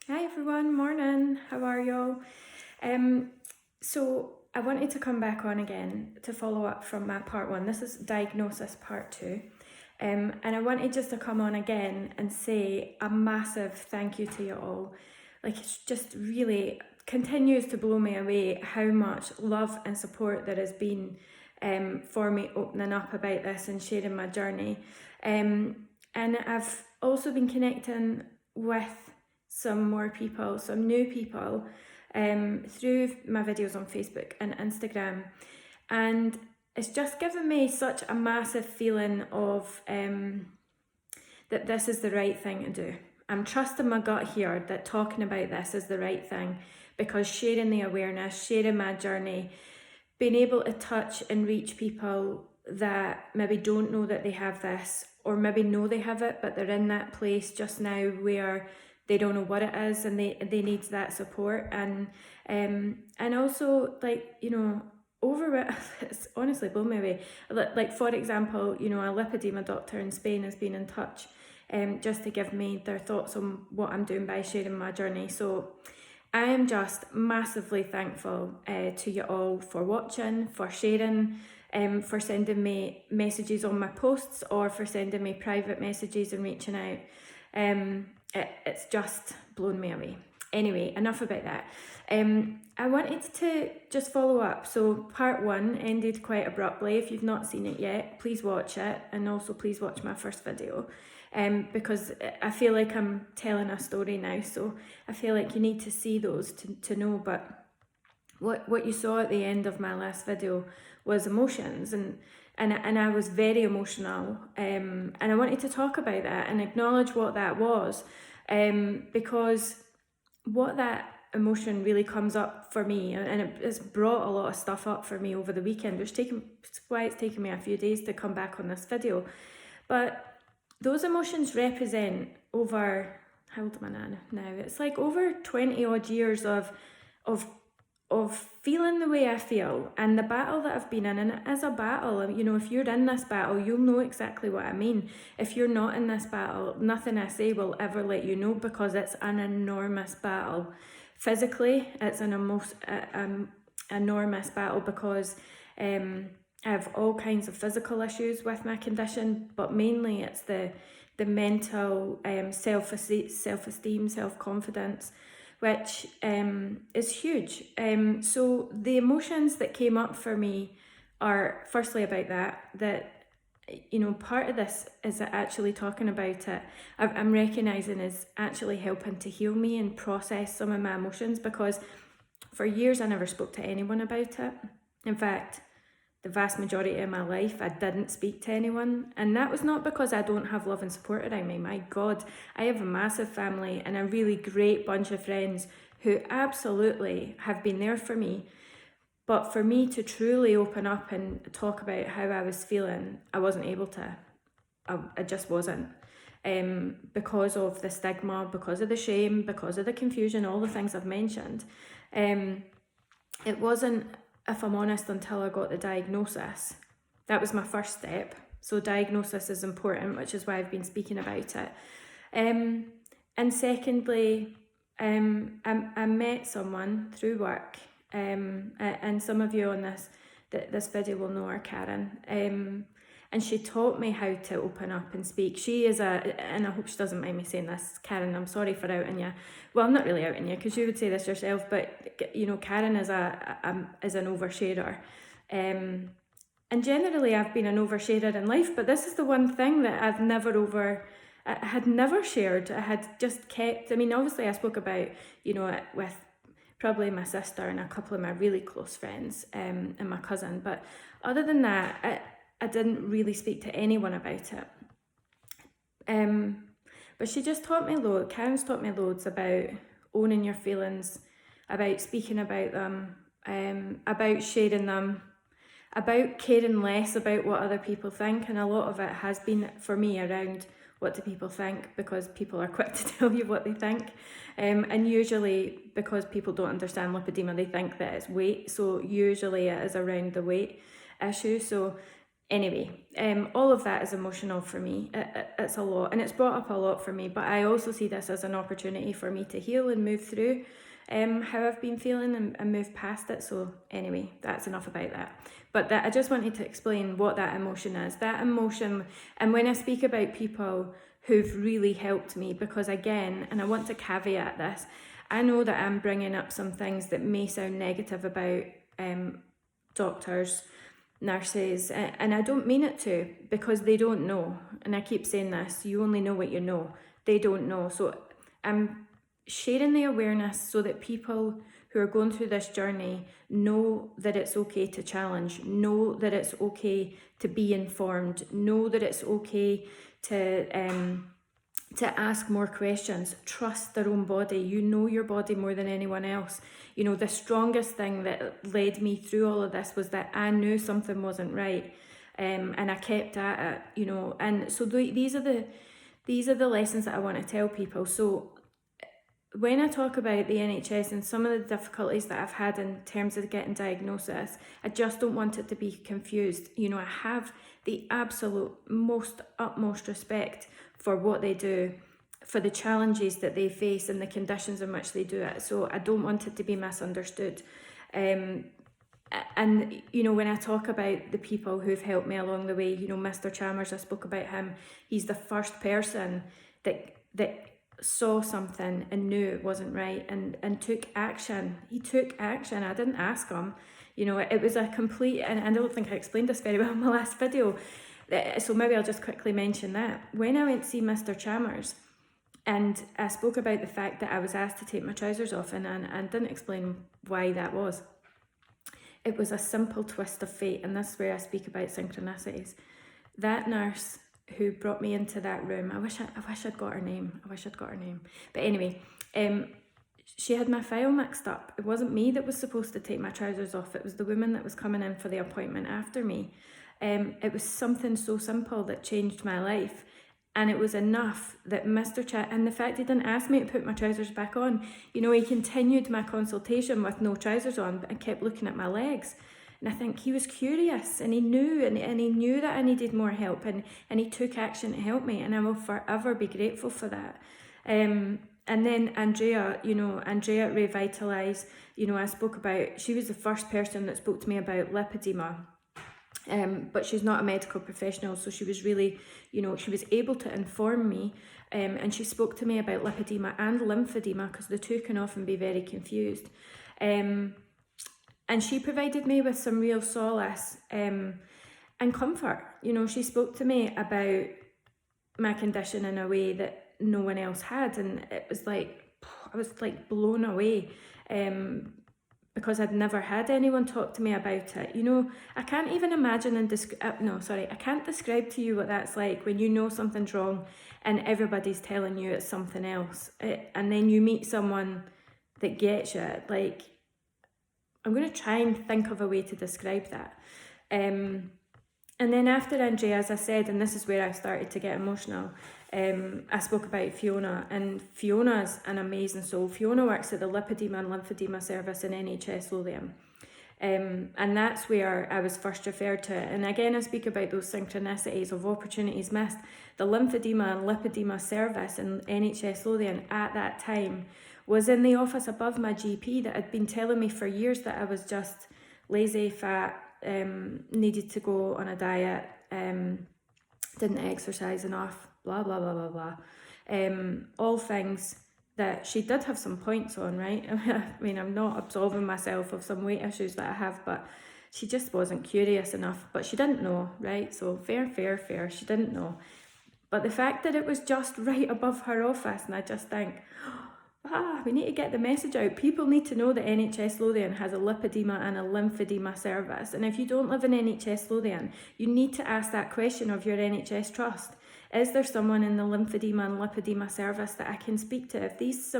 Hi everyone, morning. How are y'all? So I wanted to come back on again to follow up from my part one. This is diagnosis part two. And I wanted just to come on again and say a massive thank you to you all. Like, it's just really continues to blow me away how much love and support there has been for me opening up about this and sharing my journey. And I've also been connecting with some more people, some new people, through my videos on Facebook and Instagram. And it's just given me such a massive feeling of that this is the right thing to do. I'm trusting my gut here that talking about this is the right thing, because sharing the awareness, sharing my journey, being able to touch and reach people that maybe don't know that they have this, or maybe know they have it, but they're in that place just now where they don't know what it is and they need that support. And also, like, over it, it's honestly blown me away. Like, for example, a Lipoedema doctor in Spain has been in touch just to give me their thoughts on what I'm doing by sharing my journey. So I am just massively thankful to you all for watching, for sharing, for sending me messages on my posts, or for sending me private messages and reaching out. It's just blown me away. Anyway, enough about that. I wanted to just follow up. So part one ended quite abruptly. If you've not seen it yet, please watch it, and also please watch my first video. Because I feel like I'm telling a story now, so I feel like you need to see those to know. But what you saw at the end of my last video was emotions, and I was very emotional, and I wanted to talk about that and acknowledge what that was, because what that emotion really comes up for me, and it's brought a lot of stuff up for me over the weekend, it's why it's taken me a few days to come back on this video. But those emotions represent over, how old am I now? It's like over 20 odd years of feeling the way I feel, and the battle that I've been in. And it is a battle. If you're in this battle, you'll know exactly what I mean. If you're not in this battle, nothing I say will ever let you know, because it's an enormous battle. Physically, it's an enormous battle, because I have all kinds of physical issues with my condition, but mainly it's the mental self-esteem, self-confidence, which is huge. So the emotions that came up for me are firstly about that part of this is actually talking about it. I'm recognising is actually helping to heal me and process some of my emotions, because for years I never spoke to anyone about it. In fact, the vast majority of my life I didn't speak to anyone, and that was not because I don't have love and support around me. My God, I have a massive family and a really great bunch of friends who absolutely have been there for me. But for me to truly open up and talk about how I was feeling, I wasn't able to. I just wasn't. Because of the stigma, because of the shame, because of the confusion, all the things I've mentioned. It wasn't, if I'm honest, until I got the diagnosis. That was my first step. So diagnosis is important, which is why I've been speaking about it. And secondly, I met someone through work, and some of you on this video will know her, Karen. And she taught me how to open up and speak. She is and I hope she doesn't mind me saying this, Karen, I'm sorry for outing you. Well, I'm not really outing you, because you would say this yourself, but Karen is an oversharer. And generally I've been an oversharer in life, but this is the one thing that I had never shared. I had just kept, obviously I spoke about, with probably my sister and a couple of my really close friends, and my cousin, but other than that, I didn't really speak to anyone about it. But she just taught me Karen's taught me loads about owning your feelings, about speaking about them, about sharing them, about caring less about what other people think. And a lot of it has been, for me, around what do people think, because people are quick to tell you what they think. And usually, because people don't understand lipedema, they think that it's weight. So usually it is around the weight issue. So Anyway, all of that is emotional for me. It's a lot, and it's brought up a lot for me, but I also see this as an opportunity for me to heal and move through how I've been feeling and move past it. So anyway, that's enough about that. But I just wanted to explain what that emotion is. That emotion, and when I speak about people who've really helped me, because again, and I want to caveat this, I know that I'm bringing up some things that may sound negative about doctors, nurses, and I don't mean it to, because they don't know. And I keep saying this, you only know what you know. They don't know. So I'm sharing the awareness so that people who are going through this journey know that it's okay to challenge, know that it's okay to be informed, know that it's okay to ask more questions, trust their own body. You know your body more than anyone else. You know, the strongest thing that led me through all of this was that I knew something wasn't right, and I kept at it, you know. And so these are the lessons that I want to tell people. So when I talk about the NHS and some of the difficulties that I've had in terms of getting diagnosis, I just don't want it to be confused. You know, I have the absolute utmost respect for what they do, for the challenges that they face and the conditions in which they do it. So I don't want it to be misunderstood. And, you know, when I talk about the people who've helped me along the way, you know, Mr. Chalmers, I spoke about him. He's the first person that saw something and knew it wasn't right and took action. He took action. I didn't ask him. You know, it was a complete, and I don't think I explained this very well in my last video, so maybe I'll just quickly mention that. When I went to see Mr. Chalmers, and I spoke about the fact that I was asked to take my trousers off, and didn't explain why that was. It was a simple twist of fate, and this is where I speak about synchronicities. That nurse who brought me into that room, I wish I'd got her name. But anyway, she had my file mixed up. It wasn't me that was supposed to take my trousers off. It was the woman that was coming in for the appointment after me. It was something so simple that changed my life. And it was enough that Mr. And the fact he didn't ask me to put my trousers back on, you know, he continued my consultation with no trousers on, but I kept looking at my legs. And I think he was curious, and he knew, and he knew that I needed more help, and he took action to help me, and I will forever be grateful for that. And then Andrea at Revitalise, you know, I spoke about, she was the first person that spoke to me about lipoedema. But she's not a medical professional, so she was really, you know, she was able to inform me, and she spoke to me about lipoedema and lymphedema, because the two can often be very confused. And she provided me with some real solace and comfort. You know, she spoke to me about my condition in a way that no one else had, and it was like, I was like blown away. Because I'd never had anyone talk to me about it. You know, I can't even imagine I can't describe to you what that's like when you know something's wrong and everybody's telling you it's something else. And then you meet someone that gets you. Like, I'm going to try and think of a way to describe that. And then after Andrea, as I said, and this is where I started to get emotional, I spoke about Fiona, and Fiona's an amazing soul. Fiona works at the Lipoedema and Lymphedema service in NHS Lothian. And that's where I was first referred to. And again, I speak about those synchronicities of opportunities missed. The Lymphedema and Lipoedema service in NHS Lothian at that time was in the office above my GP that had been telling me for years that I was just lazy, fat, needed to go on a diet, didn't exercise enough, blah, blah, blah, blah, blah. All things that she did have some points on, right? I mean, I'm not absolving myself of some weight issues that I have, but she just wasn't curious enough. But she didn't know, right? So fair. She didn't know. But the fact that it was just right above her office, and I just think, we need to get the message out. People need to know that NHS Lothian has a lipoedema and a lymphedema service. And if you don't live in NHS Lothian, you need to ask that question of your NHS trust. Is there someone in the lymphedema and lipoedema service that I can speak to? If these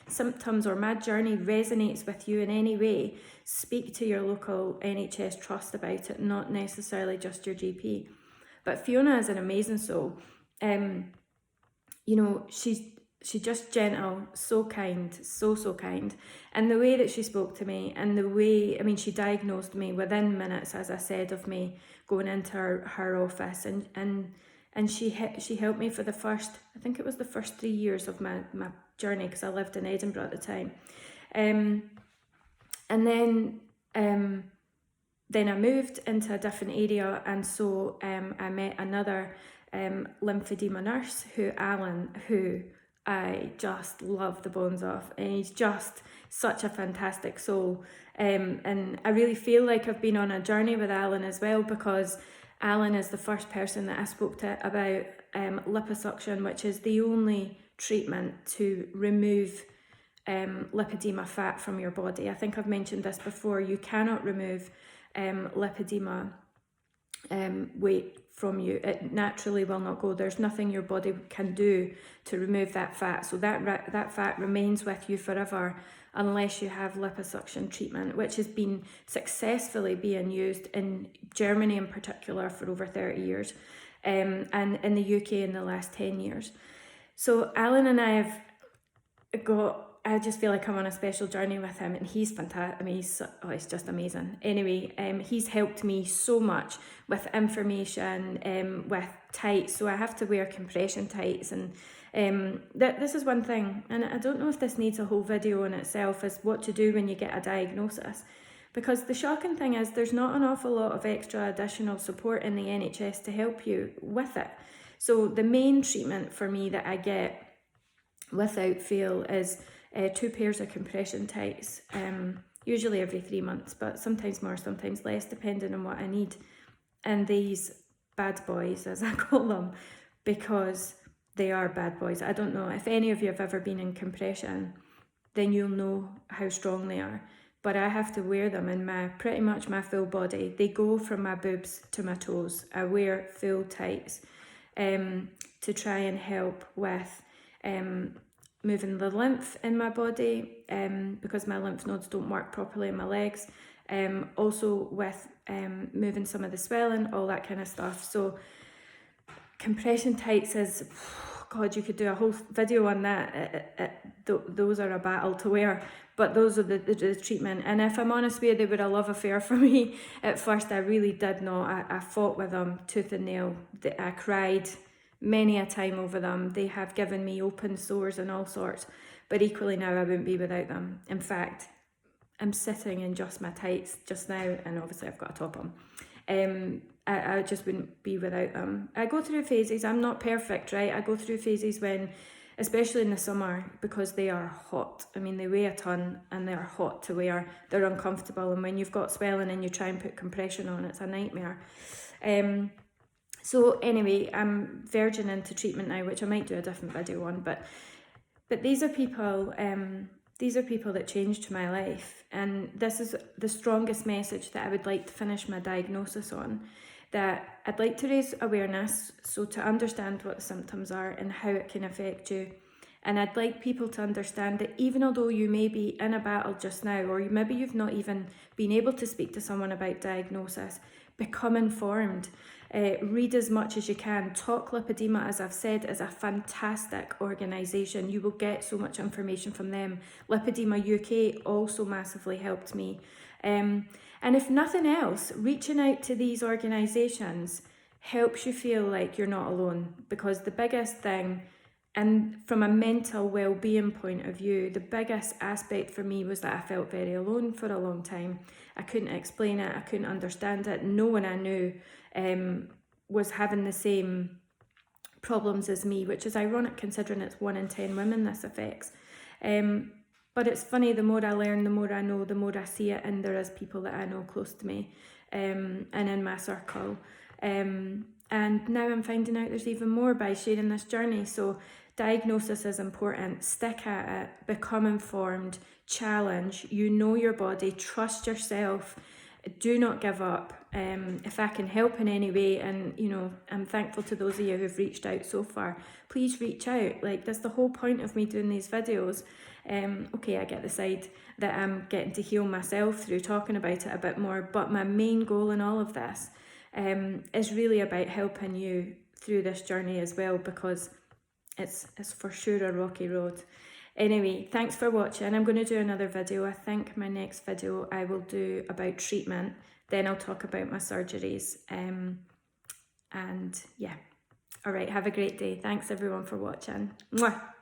symptoms or my journey resonates with you in any way, speak to your local NHS trust about it, not necessarily just your GP. But Fiona is an amazing soul. You know, she just gentle, so kind, so kind. And the way that she spoke to me, and the way, I mean, she diagnosed me within minutes, as I said, of me going into her office, and she helped me for the first, I think it was the first 3 years of my journey, because I lived in Edinburgh at the time. And then I moved into a different area, and so I met another lymphedema nurse, Alan, who I just love the bones of, and he's just such a fantastic soul. And I really feel like I've been on a journey with Alan as well, because Alan is the first person that I spoke to about liposuction, which is the only treatment to remove lipedema fat from your body. I think I've mentioned this before. You cannot remove lipedema weight from you. It naturally will not go. There's nothing your body can do to remove that fat. So that fat remains with you forever unless you have liposuction treatment, which has been successfully being used in Germany in particular for over 30 years, and in the UK in the last 10 years. So Alan and I have I just feel like I'm on a special journey with him, and he's fantastic. I mean, it's just amazing. Anyway, he's helped me so much with information, with tights. So I have to wear compression tights, and this is one thing, and I don't know if this needs a whole video in itself, is what to do when you get a diagnosis. Because the shocking thing is there's not an awful lot of extra additional support in the NHS to help you with it. So the main treatment for me that I get without fail is 2 pairs of compression tights, usually every 3 months, but sometimes more, sometimes less, depending on what I need. And these bad boys, as I call them, because they are bad boys. I don't know if any of you have ever been in compression, then you'll know how strong they are. But I have to wear them in pretty much my full body. They go from my boobs to my toes. I wear full tights to try and help with moving the lymph in my body, because my lymph nodes don't work properly in my legs. Also with moving some of the swelling, all that kind of stuff. So compression tights is, God, you could do a whole video on that. Those are a battle to wear, but those are the treatment. And if I'm honest with you, they were a love affair for me at first. I really did not. I fought with them tooth and nail. I cried many a time over them. They have given me open sores and all sorts, but equally now I wouldn't be without them. In fact, I'm sitting in just my tights just now, and obviously I've got a top on. I just wouldn't be without them. I go through phases. I'm not perfect, right? I go through phases when, especially in the summer, because they are hot. I mean, they weigh a ton and they're hot to wear. They're uncomfortable, and when you've got swelling and you try and put compression on, it's a nightmare. So anyway, I'm verging into treatment now, which I might do a different video on, but these are people that changed my life, and this is the strongest message that I would like to finish my diagnosis on, that I'd like to raise awareness, so to understand what the symptoms are and how it can affect you. And I'd like people to understand that even although you may be in a battle just now, or maybe you've not even been able to speak to someone about diagnosis, become informed. Read as much as you can. Talk Lipoedema, as I've said, is a fantastic organisation. You will get so much information from them. Lipoedema UK also massively helped me. And if nothing else, reaching out to these organisations helps you feel like you're not alone, because the biggest thing, and from a mental well-being point of view, the biggest aspect for me was that I felt very alone for a long time. I couldn't explain it, I couldn't understand it. No one I knew was having the same problems as me, which is ironic considering it's 1 in 10 women this affects. But it's funny, the more I learn, the more I know, the more I see it, and there is people that I know close to me and in my circle. And now I'm finding out there's even more by sharing this journey. So diagnosis is important. Stick at it, become informed, challenge, you know your body, trust yourself, do not give up. If I can help in any way, and you know, I'm thankful to those of you who've reached out so far, please reach out. Like, that's the whole point of me doing these videos. Okay, I get the side that I'm getting to heal myself through talking about it a bit more, but my main goal in all of this is really about helping you through this journey as well, because it's for sure a rocky road. Anyway, thanks for watching. I'm going to do another video. I think my next video I will do about treatment. Then I'll talk about my surgeries. And yeah. All right, have a great day. Thanks everyone for watching. Mwah.